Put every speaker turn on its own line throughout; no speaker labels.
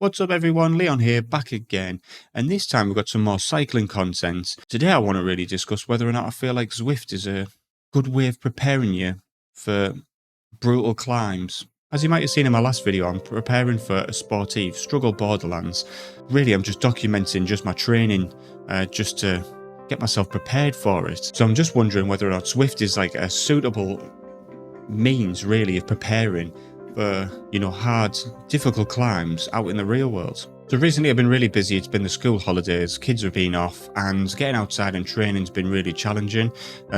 What's up everyone, Leon here, back again, and this time we've got some more cycling content. Today I want to really discuss whether or not I feel like Zwift is a good way of preparing you for brutal climbs. As you might have seen in my last video, I'm preparing for a Sportive Struggle Borderlands. Really, I'm just documenting just my training, just to get myself prepared for it. So I'm just wondering whether or not Zwift is like a suitable means really of preparing for, hard, difficult climbs out in the real world. So recently I've been really busy. It's been the school holidays, kids have been off, and getting outside and training's been really challenging.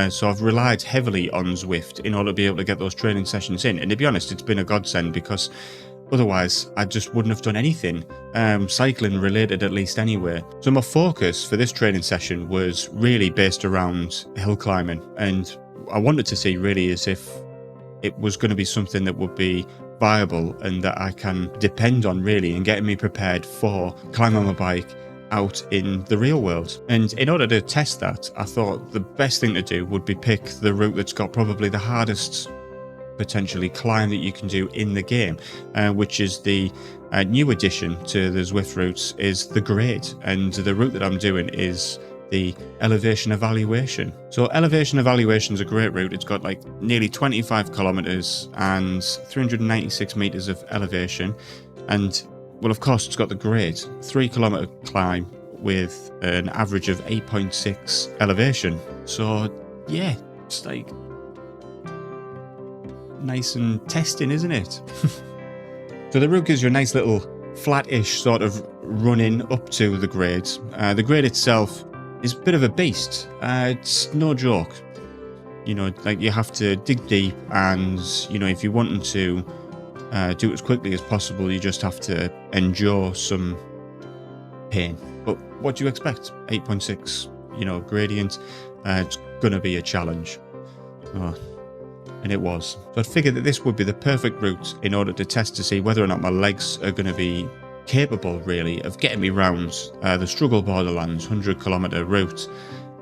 So I've relied heavily on Zwift in order to be able to get those training sessions in. And to be honest, it's been a godsend because otherwise I just wouldn't have done anything cycling related, at least anyway. So my focus for this training session was really based around hill climbing, and I wanted to see really as if it was going to be something that would be viable and that I can depend on really in getting me prepared for climbing my bike out in the real world. And in order to test that, I thought the best thing to do would be pick the route that's got probably the hardest potentially climb that you can do in the game, which is the new addition to the Zwift routes is the grade. And the route that I'm doing is the elevation evaluation. So elevation evaluation is a great route. It's got like nearly 25 kilometers and 396 meters of elevation. And well, of course, it's got the grade, 3-kilometer climb with an average of 8.6 elevation. So yeah, it's like nice and testing, isn't it? So the route gives you a nice little flat-ish sort of running up to the grade. The grade itself is a bit of a beast. It's no joke. Like you have to dig deep, and if you want to do it as quickly as possible, you just have to endure some pain. But what do you expect? 8.6, gradient. It's gonna be a challenge. And it was. So I figured that this would be the perfect route in order to test to see whether or not my legs are going to be capable really of getting me round the Struggle Borderlands 100-kilometer route.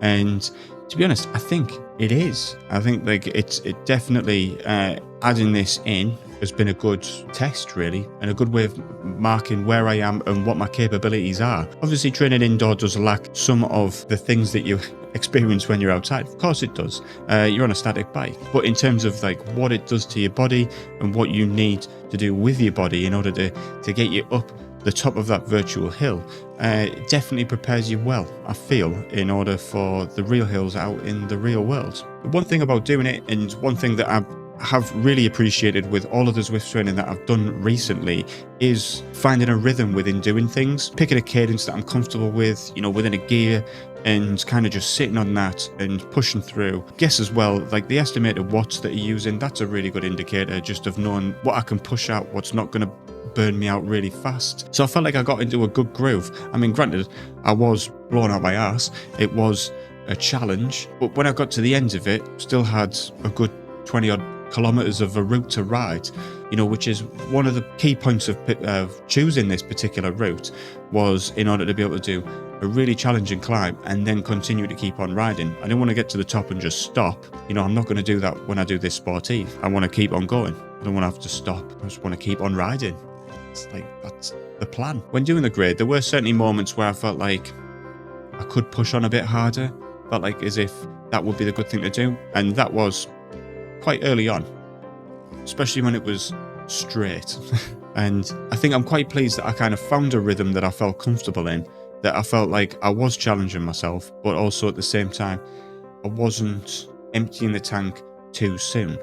And to be honest, I think it is. I think like it definitely adding this in has been a good test really, and a good way of marking where I am and what my capabilities are. Obviously training indoor does lack some of the things that you experience when you're outside. Of course it does. You're on a static bike, but in terms of like what it does to your body and what you need to do with your body in order to get you up the top of that virtual hill, it definitely prepares you well, I feel, in order for the real hills out in the real world. One thing about doing it, and one thing that I have really appreciated with all of the Zwift training that I've done recently, is finding a rhythm within doing things, picking a cadence that I'm comfortable with, within a gear, and kind of just sitting on that and pushing through. Guess as well, like the estimated watts that you're using, that's a really good indicator just of knowing what I can push out, what's not going to burn me out really fast. So I felt like I got into a good groove. I mean, granted, I was blown out my ass. It was a challenge, but when I got to the end of it, still had a good 20 odd kilometers of a route to ride, which is one of the key points of choosing this particular route, was in order to be able to do a really challenging climb and then continue to keep on riding. I didn't want to get to the top and just stop. I'm not going to do that when I do this Sportive. I want to keep on going. I don't want to have to stop. I just want to keep on riding. It's like, that's the plan. When doing the grade, there were certainly moments where I felt like I could push on a bit harder, felt like as if that would be the good thing to do, and that was quite early on, especially when it was straight. And I think I'm quite pleased that I kind of found a rhythm that I felt comfortable in, that I felt like I was challenging myself, but also at the same time I wasn't emptying the tank too soon.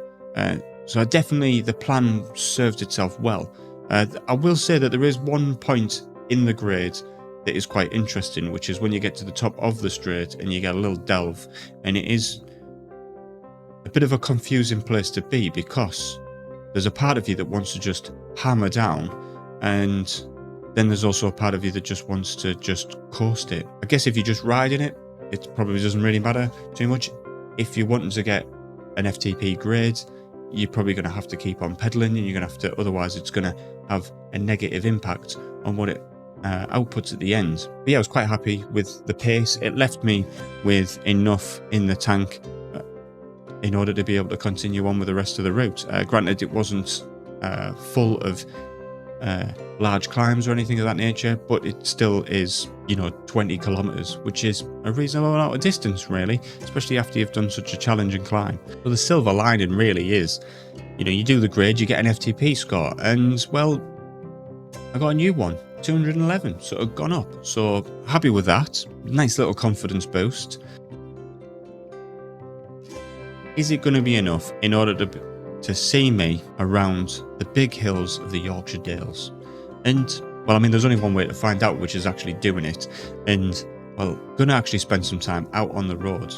So the plan served itself well. I will say that there is one point in the grade that is quite interesting, which is when you get to the top of the straight and you get a little delve, and it is a bit of a confusing place to be because there's a part of you that wants to just hammer down, and then there's also a part of you that just wants to just coast it. I guess if you're just riding it, it probably doesn't really matter too much. If you're wanting to get an FTP grade, you're probably going to have to keep on pedaling, and you're going to have to, otherwise it's going to have a negative impact on what it outputs at the end. But yeah, I was quite happy with the pace. It left me with enough in the tank in order to be able to continue on with the rest of the route. Granted, it wasn't full of large climbs or anything of that nature, but it still is, 20 kilometers, which is a reasonable amount of distance, really, especially after you've done such a challenging climb. So the silver lining really is, you do the grade, you get an FTP score, and well, I got a new one, 211, so it's gone up. So happy with that. Nice little confidence boost. Is it going to be enough in order to see me around the big hills of the Yorkshire Dales? And, well, I mean, there's only one way to find out, which is actually doing it. And, well, going to actually spend some time out on the road.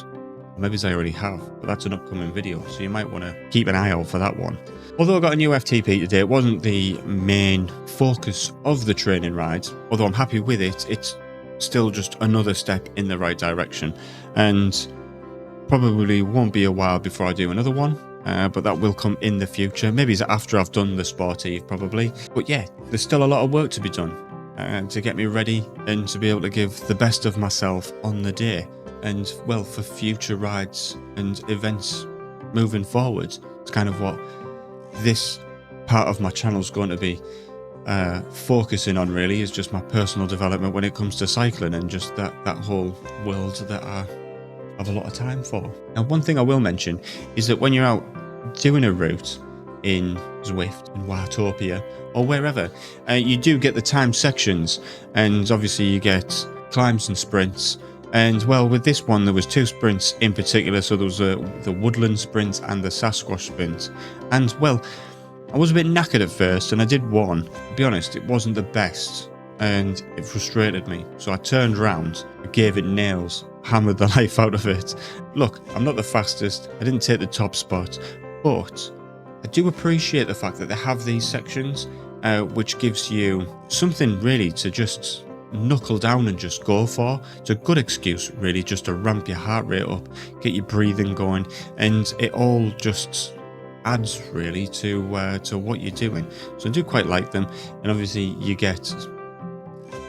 Maybe I already have, but that's an upcoming video, so you might want to keep an eye out for that one. Although I got a new FTP today, it wasn't the main focus of the training ride. Although I'm happy with it, it's still just another step in the right direction. And probably won't be a while before I do another one, but that will come in the future. Maybe it's after I've done the Sportive, probably. But yeah, there's still a lot of work to be done to get me ready and to be able to give the best of myself on the day. And, well, for future rides and events moving forward, it's kind of what this part of my channel is going to be focusing on, really, is just my personal development when it comes to cycling and just that whole world that I have a lot of time for. Now, one thing I will mention is that when you're out doing a route in Zwift, in Watopia, or wherever, you do get the time sections, and obviously you get climbs and sprints. And, well, with this one, there was 2 sprints in particular. So there was the Woodland sprint and the Sasquatch sprint. And, well, I was a bit knackered at first, and I did one. To be honest, it wasn't the best, and it frustrated me. So I turned around, gave it nails, hammered the life out of it. Look, I'm not the fastest, I didn't take the top spot, but I do appreciate the fact that they have these sections, which gives you something really to just knuckle down and just go for. It's a good excuse, really, just to ramp your heart rate up, get your breathing going, and it all just adds really to what you're doing. So I do quite like them, and obviously you get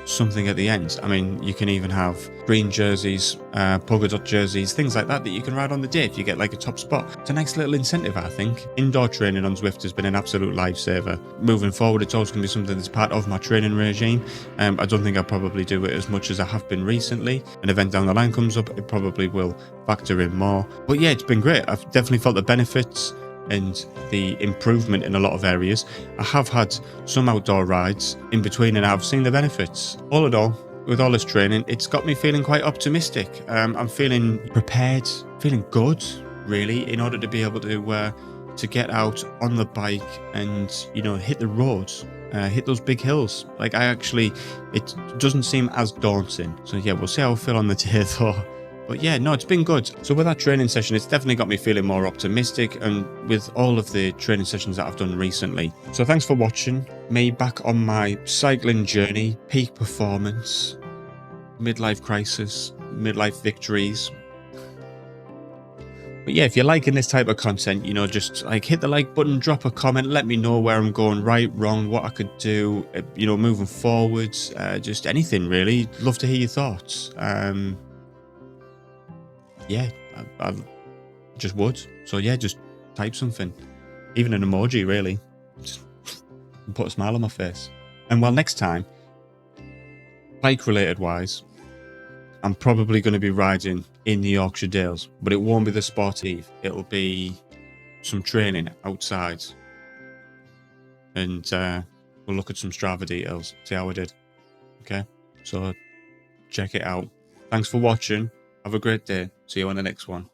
something at the end. I mean, you can even have green jerseys, polka dot jerseys, things like that you can ride on the day if you get like a top spot. It's a nice little incentive, I think. Indoor training on Zwift has been an absolute lifesaver. Moving forward, it's always going to be something that's part of my training regime. I don't think I'll probably do it as much as I have been recently. An event down the line comes up, it probably will factor in more. But yeah, it's been great. I've definitely felt the benefits and the improvement in a lot of areas. I have had some outdoor rides in between, and I've seen the benefits. All in all, with all this training, it's got me feeling quite optimistic. I'm feeling prepared, feeling good, really, in order to be able to get out on the bike and, hit the roads, hit those big hills. Like, it doesn't seem as daunting. So yeah, we'll see how I feel on the day though. But yeah, no, it's been good. So with that training session, it's definitely got me feeling more optimistic, and with all of the training sessions that I've done recently. So thanks for watching me back on my cycling journey, peak performance, midlife crisis, midlife victories. But yeah, if you're liking this type of content, just like hit the like button, drop a comment, let me know where I'm going right, wrong, what I could do, moving forwards, just anything really. Love to hear your thoughts. Yeah, I just would. So yeah, just type something. Even an emoji, really. Just put a smile on my face. And well, next time, bike-related wise, I'm probably going to be riding in the Yorkshire Dales. But it won't be the Sportive. It'll be some training outside. And we'll look at some Strava details, see how I did. Okay? So check it out. Thanks for watching. Have a great day. See you on the next one.